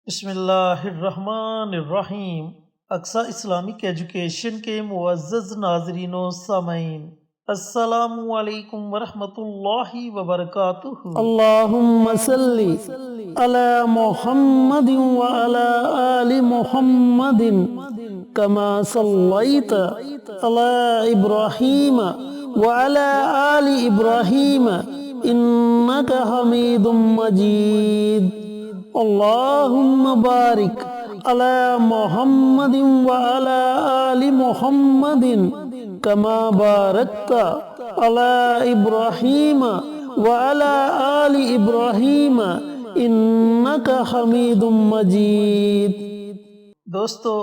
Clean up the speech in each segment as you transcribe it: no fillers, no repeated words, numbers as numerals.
بسم اللہ الرحمن الرحیم۔ اقصی اسلامک ایجوکیشن کے معزز ناظرین و سامعین، السلام علیکم ورحمۃ اللہ وبرکاتہ۔ اللہم صلی علی محمد وعلی آل محمد کما صلیت علی ابراہیم وعلی آل ابراہیم انک حمید مجید۔ اللہم بارک علی محمد وعلی آل محمد کما بارکت علی ابراہیم وعلی آل ابراہیم انک حمید مجید۔ دوستو،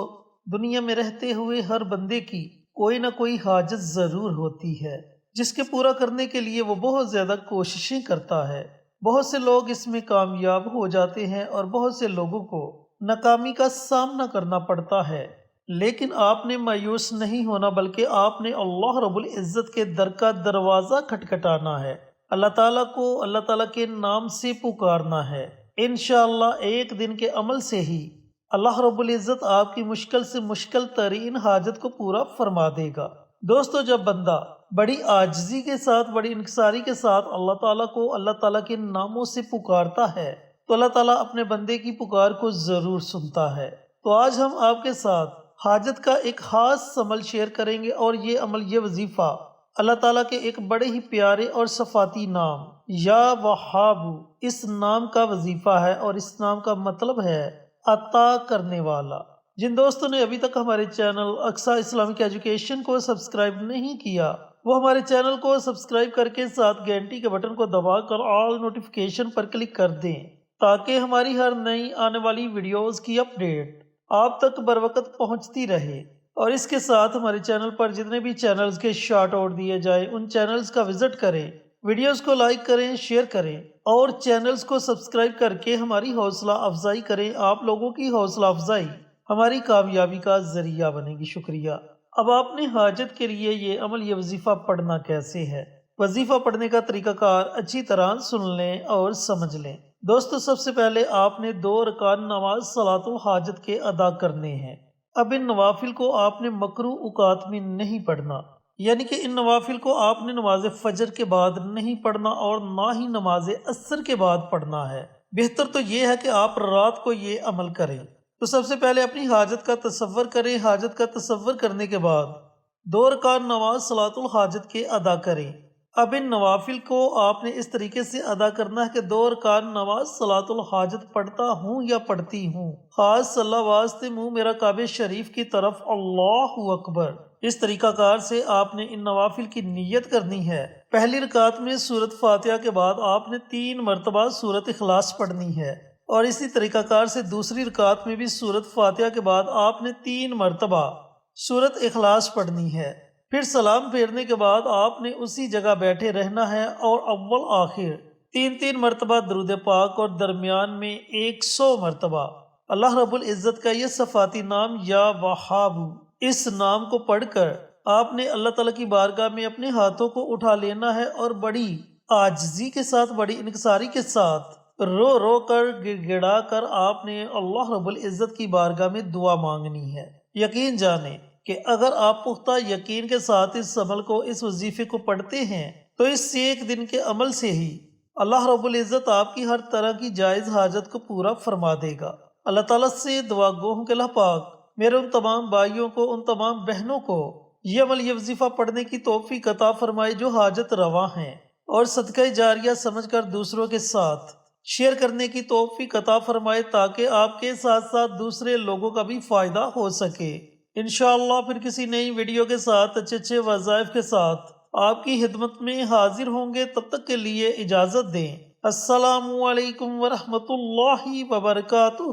دنیا میں رہتے ہوئے ہر بندے کی کوئی نہ کوئی حاجت ضرور ہوتی ہے، جس کے پورا کرنے کے لیے وہ بہت زیادہ کوششیں کرتا ہے۔ بہت سے لوگ اس میں کامیاب ہو جاتے ہیں اور بہت سے لوگوں کو ناکامی کا سامنا کرنا پڑتا ہے، لیکن آپ نے مایوس نہیں ہونا، بلکہ آپ نے اللہ رب العزت کے در کا دروازہ کھٹکھٹانا ہے، اللہ تعالیٰ کو اللہ تعالیٰ کے نام سے پکارنا ہے۔ انشاءاللہ ایک دن کے عمل سے ہی اللہ رب العزت آپ کی مشکل سے مشکل ترین حاجت کو پورا فرما دے گا۔ دوستو، جب بندہ بڑی عاجزی کے ساتھ، بڑی انکساری کے ساتھ اللہ تعالیٰ کو اللہ تعالیٰ کے ناموں سے پکارتا ہے تو اللہ تعالیٰ اپنے بندے کی پکار کو ضرور سنتا ہے۔ تو آج ہم آپ کے ساتھ حاجت کا ایک خاص عمل شیئر کریں گے، اور یہ عمل، یہ وظیفہ اللہ تعالیٰ کے ایک بڑے ہی پیارے اور صفاتی نام یا وہاب، اس نام کا وظیفہ ہے، اور اس نام کا مطلب ہے عطا کرنے والا۔ جن دوستوں نے ابھی تک ہمارے چینل اقصی اسلامک ایجوکیشن کو سبسکرائب نہیں کیا، وہ ہمارے چینل کو سبسکرائب کر کے ساتھ گھنٹی کے بٹن کو دبا کر آل نوٹیفیکیشن پر کلک کر دیں، تاکہ ہماری ہر نئی آنے والی ویڈیوز کی اپڈیٹ آپ تک بروقت پہنچتی رہے۔ اور اس کے ساتھ ہمارے چینل پر جتنے بھی چینلز کے شارٹ آؤٹ دیے جائیں، ان چینلز کا وزٹ کریں، ویڈیوز کو لائک کریں، شیئر کریں، اور چینلز کو سبسکرائب کر کے ہماری حوصلہ افزائی کریں۔ آپ لوگوں کی حوصلہ افزائی ہماری کامیابی کا ذریعہ بنے گی۔ شکریہ۔ اب آپ نے حاجت کے لیے یہ عمل، یہ وظیفہ پڑھنا کیسے ہے؟ وظیفہ پڑھنے کا طریقہ کار اچھی طرح سن لیں اور سمجھ لیں۔ دوستو، سب سے پہلے آپ نے 2 رکعت نماز صلاۃ الحاجت کے ادا کرنے ہیں۔ اب ان نوافل کو آپ نے مکروہ اوقات میں نہیں پڑھنا، یعنی کہ ان نوافل کو آپ نے نماز فجر کے بعد نہیں پڑھنا، اور نہ ہی نماز عصر کے بعد پڑھنا ہے۔ بہتر تو یہ ہے کہ آپ رات کو یہ عمل کریں۔ تو سب سے پہلے اپنی حاجت کا تصور کریں۔ حاجت کا تصور کرنے کے بعد 2 رکعت نماز صلاۃ الحاجت کے ادا کریں۔ اب ان نوافل کو آپ نے اس طریقے سے ادا کرنا ہے کہ 2 رکعت نماز صلاۃ الحاجت پڑھتا ہوں یا پڑھتی ہوں، خاص اللہ واسطے منہ میرا کعبہ شریف کی طرف، اللہ اکبر۔ اس طریقہ کار سے آپ نے ان نوافل کی نیت کرنی ہے۔ پہلی رکعت میں سورۃ فاتحہ کے بعد آپ نے 3 مرتبہ سورۃ اخلاص پڑھنی ہے، اور اسی طریقہ کار سے دوسری رکعت میں بھی سورۃ فاتحہ کے بعد آپ نے 3 مرتبہ سورۃ اخلاص پڑھنی ہے۔ پھر سلام پھیرنے کے بعد آپ نے اسی جگہ بیٹھے رہنا ہے، اور اول آخر 3 مرتبہ درود پاک، اور درمیان میں 100 مرتبہ اللہ رب العزت کا یہ صفاتی نام یا وہاب، اس نام کو پڑھ کر آپ نے اللہ تعالیٰ کی بارگاہ میں اپنے ہاتھوں کو اٹھا لینا ہے، اور بڑی عاجزی کے ساتھ، بڑی انکساری کے ساتھ، رو رو کر، گڑ گڑا کر آپ نے اللہ رب العزت کی بارگاہ میں دعا مانگنی ہے۔ یقین جانیں کہ اگر آپ پختہ یقین کے ساتھ اس عمل کو، اس وظیفے کو پڑھتے ہیں، تو اس ایک دن کے عمل سے ہی اللہ رب العزت آپ کی ہر طرح کی جائز حاجت کو پورا فرما دے گا۔ اللہ تعالیٰ سے دعا گو ہوں کہ اللہ پاک میرے ان تمام بھائیوں کو، ان تمام بہنوں کو یہ عمل، یہ وظیفہ پڑھنے کی توفیق عطا فرمائے جو حاجت رواں ہیں، اور صدقہ جاریہ سمجھ کر دوسروں کے ساتھ شیئر کرنے کی توفیق عطا فرمائے، تاکہ آپ کے ساتھ ساتھ دوسرے لوگوں کا بھی فائدہ ہو سکے۔ انشاءاللہ پھر کسی نئی ویڈیو کے ساتھ، اچھے وظائف کے ساتھ آپ کی خدمت میں حاضر ہوں گے۔ تب تک کے لیے اجازت دیں۔ السلام علیکم ورحمۃ اللہ وبرکاتہ۔